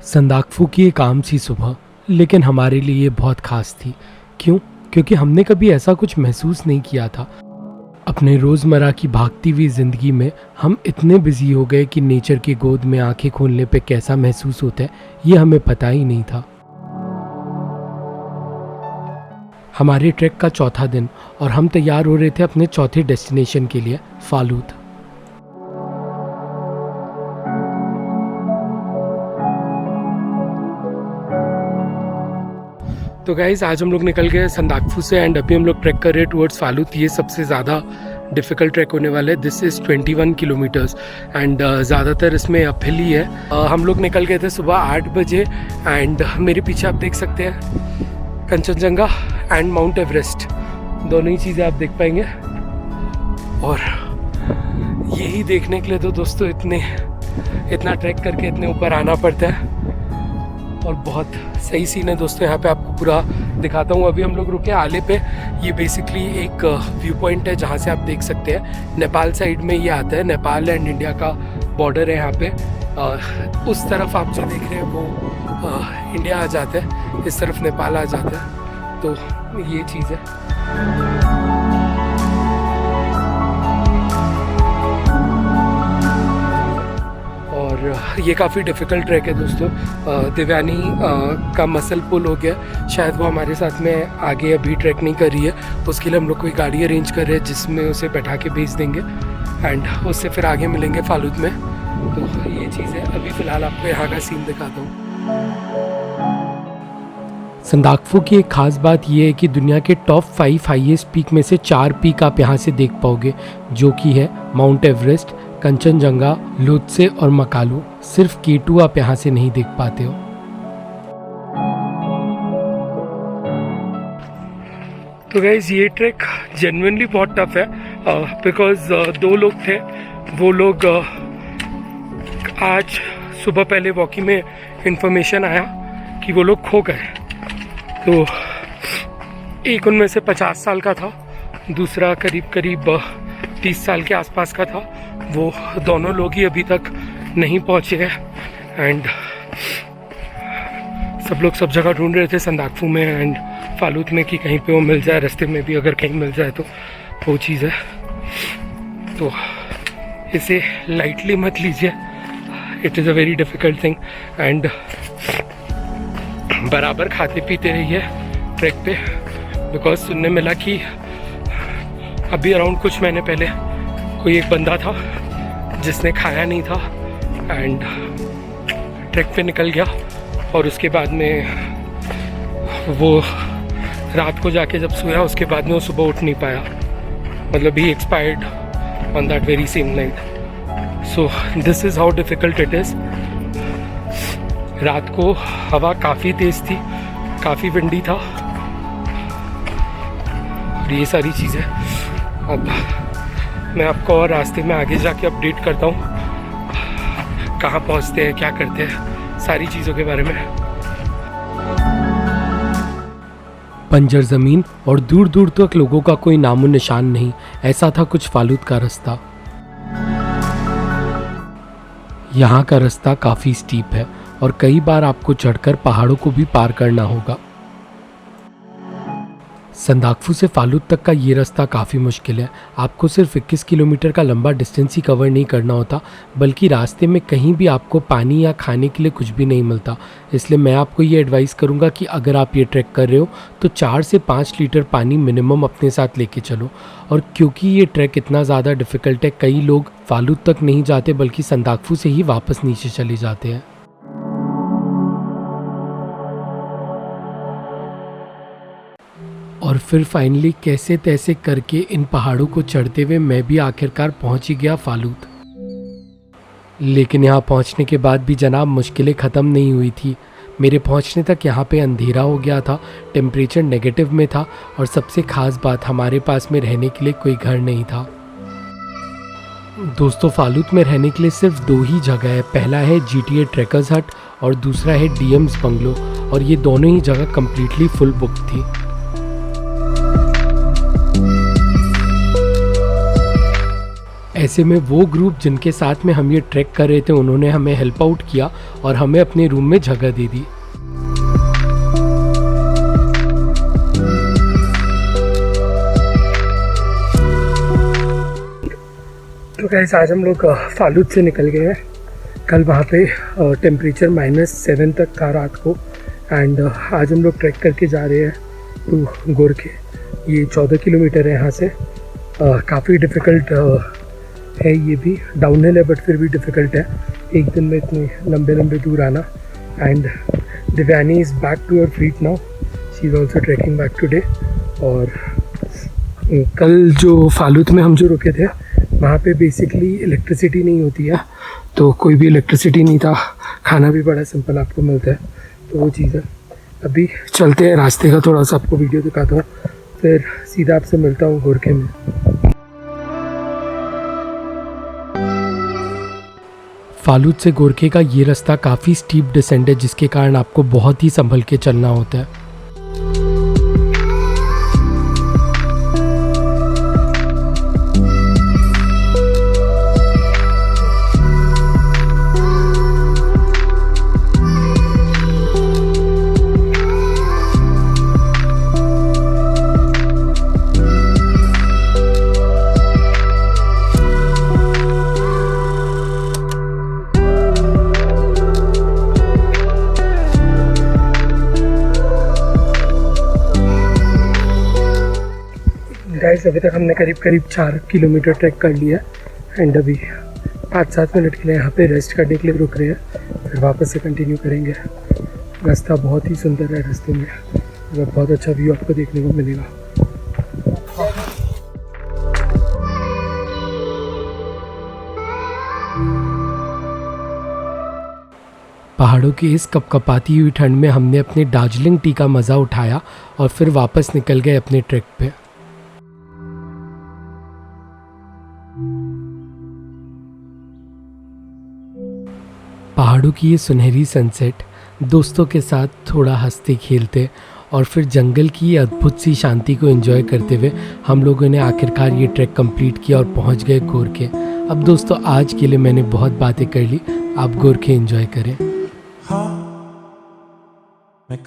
संदाकफू की एक आम सी सुबह, लेकिन हमारे लिए ये बहुत खास थी। क्यों? क्योंकि हमने कभी ऐसा कुछ महसूस नहीं किया था। अपने रोज़मर्रा की भागती हुई ज़िंदगी में हम इतने बिजी हो गए कि नेचर की गोद में आंखें खोलने पे कैसा महसूस होता है ये हमें पता ही नहीं था। हमारे ट्रैक का चौथा दिन और हम तैयार हो रहे थे अपने चौथे डेस्टिनेशन के लिए, फालूत। तो गाइज आज हम लोग निकल गए संदाकफू से एंड अभी हम लोग ट्रैक कर रहे हैं टुवर्ड्स फालूत। ये सबसे ज़्यादा डिफ़िकल्ट ट्रैक होने वाला है। दिस इज़ 21 किलोमीटर्स एंड ज़्यादातर इसमें अपहिल ही है। हम लोग निकल गए थे सुबह 8 बजे एंड मेरे पीछे आप देख सकते हैं कंचनजंगा एंड माउंट एवरेस्ट, दोनों ही चीज़ें आप देख पाएंगे। और यही देखने के लिए तो दोस्तों इतना ट्रैक करके इतने ऊपर आना पड़ता है और बहुत सही सीन है दोस्तों। यहाँ पे आपको पूरा दिखाता हूँ। अभी हम लोग रुके आले पे। ये बेसिकली एक व्यू पॉइंट है जहाँ से आप देख सकते हैं नेपाल साइड में ये आता है। नेपाल एंड इंडिया का बॉर्डर है यहाँ पे। उस तरफ आप जो देख रहे हैं वो इंडिया आ जाता है, इस तरफ नेपाल आ जाता है। तो ये चीज़ है। ये काफ़ी डिफ़िकल्ट ट्रैक है दोस्तों। देवयानी का मसल पुल हो गया, शायद वो हमारे साथ में आगे अभी ट्रैक नहीं कर रही है। उसके लिए हम लोग कोई गाड़ी अरेंज कर रहे हैं जिसमें उसे बैठा के भेज देंगे एंड उससे फिर आगे मिलेंगे फालूत में। तो ये चीज़ है। अभी फ़िलहाल आपको यहाँ का सीन दिखाता हूँ। संदाकफू की एक ख़ास बात यह है कि दुनिया के टॉप 5 हाईएस्ट पीक में से 4 पीक आप यहाँ से देख पाओगे, जो कि है माउंट एवरेस्ट, कंचनजंगा, लोत्से और मकालू। सिर्फ K2 आप यहाँ से नहीं देख पाते हो। तो गाइस ये ट्रैक जेन्युइनली बहुत टफ है बिकॉज 2 लोग थे। वो लोग आज सुबह पहले वॉकी में इंफॉर्मेशन आया कि वो लोग खो गए। तो एक उनमें से 50 साल का था, दूसरा करीब 30 साल के आसपास का था। वो दोनों लोग ही अभी तक नहीं पहुँचे हैं एंड सब लोग सब जगह ढूंढ रहे थे संदाकफू में एंड फालूत में कि कहीं पे वो मिल जाए, रास्ते में भी अगर कहीं मिल जाए तो वो चीज़ है। तो इसे लाइटली मत लीजिए, it is a very difficult thing and बराबर खाते पीते रहिए ट्रैक पे। बिकॉज सुनने मिला कि अभी अराउंड कुछ महीने पहले कोई एक बंदा था जिसने खाया नहीं था एंड ट्रैक पे निकल गया और उसके बाद में वो रात को जाके जब सोया उसके बाद में वो सुबह उठ नहीं पाया। मतलब ही expired on that very same night. So this is how difficult it is. रात को हवा काफ़ी तेज़ थी, काफ़ी विंडी था, ये सारी चीज़ें। अब मैं आपको और रास्ते में आगे जाके अपडेट करता हूँ कहाँ पहुँचते हैं, क्या करते हैं, सारी चीज़ों के बारे में। बंजर ज़मीन और दूर दूर तक लोगों का कोई नामो निशान नहीं, ऐसा था कुछ फालूत का रास्ता। यहाँ का रास्ता काफ़ी स्टीप है और कई बार आपको चढ़कर पहाड़ों को भी पार करना होगा। संदाकफू से फालूत तक का ये रास्ता काफ़ी मुश्किल है। आपको सिर्फ 21 किलोमीटर का लंबा डिस्टेंस ही कवर नहीं करना होता, बल्कि रास्ते में कहीं भी आपको पानी या खाने के लिए कुछ भी नहीं मिलता। इसलिए मैं आपको ये एडवाइस करूँगा कि अगर आप ये ट्रैक कर रहे हो तो 4 से 5 लीटर पानी मिनिमम अपने साथ लेके चलो। और क्योंकि ये ट्रैक इतना ज़्यादा डिफ़िकल्ट है, कई लोग फालूत तक नहीं जाते बल्कि संदाकफू से ही वापस नीचे चले जाते हैं। और फिर फाइनली कैसे तैसे करके इन पहाड़ों को चढ़ते हुए मैं भी आखिरकार पहुंच ही गया फालूत। लेकिन यहाँ पहुंचने के बाद भी जनाब मुश्किलें ख़त्म नहीं हुई थी। मेरे पहुंचने तक यहाँ पे अंधेरा हो गया था, टेम्परेचर नेगेटिव में था और सबसे ख़ास बात हमारे पास में रहने के लिए कोई घर नहीं था। दोस्तों फालूत में रहने के लिए सिर्फ 2 ही जगह है। पहला है GTA ट्रैकर्स हट और दूसरा है DM's बंगलो, और ये दोनों ही जगह कम्प्लीटली फुल बुक थी। ऐसे में वो ग्रुप जिनके साथ में हम ये ट्रैक कर रहे थे उन्होंने हमें हेल्प आउट किया और हमें अपने रूम में जगह दे दी। तो गाइस आज हम लोग फालूद से निकल गए हैं। कल वहाँ पे टेम्परेचर -7 तक था रात को एंड आज हम लोग ट्रैक करके जा रहे हैं टू गोरखे। ये 14 किलोमीटर है यहाँ से। काफ़ी डिफ़िकल्ट है, ये भी डाउनहिल है बट फिर भी डिफ़िकल्ट है एक दिन में इतने लंबे लंबे दूर आना। And Divyani is back to her feet now, she is also trekking back today. और कल जो फालूद में हम जो रुके थे वहाँ पे बेसिकली इलेक्ट्रिसिटी नहीं होती है, तो कोई भी इलेक्ट्रिसिटी नहीं था, खाना भी बड़ा सिंपल आपको मिलता है, तो वो चीज़ है। अभी चलते हैं, रास्ते का थोड़ा सा आपको वीडियो दिखाता हूँ, फिर सीधा आपसे मिलता हूँ गोरखे में। फालूद से गोरखे का ये रास्ता काफ़ी स्टीप डिसेंट है जिसके कारण आपको बहुत ही संभल के चलना होता है। गाइस अभी तक हमने करीब 4 किलोमीटर ट्रैक कर लिया एंड अभी 5-7 मिनट के लिए यहाँ पे रेस्ट करने के लिए रुक रहे हैं, फिर वापस से कंटिन्यू करेंगे। रास्ता बहुत ही सुंदर है, रास्ते में बहुत अच्छा व्यू आपको देखने को मिलेगा। पहाड़ों की इस कपकपाती हुई ठंड में हमने अपने दार्जिलिंग टी का मज़ा उठाया और फिर वापस निकल गए अपने ट्रैक पे। पहाड़ों की ये सुनहरी सनसेट, दोस्तों के साथ थोड़ा हंसते खेलते और फिर जंगल की ये अद्भुत सी शांति को एंजॉय करते हुए हम लोगों ने आखिरकार ये ट्रैक कंप्लीट किया और पहुंच गए गोरखे। अब दोस्तों आज के लिए मैंने बहुत बातें कर ली, आप गोरखे एंजॉय करें। मैं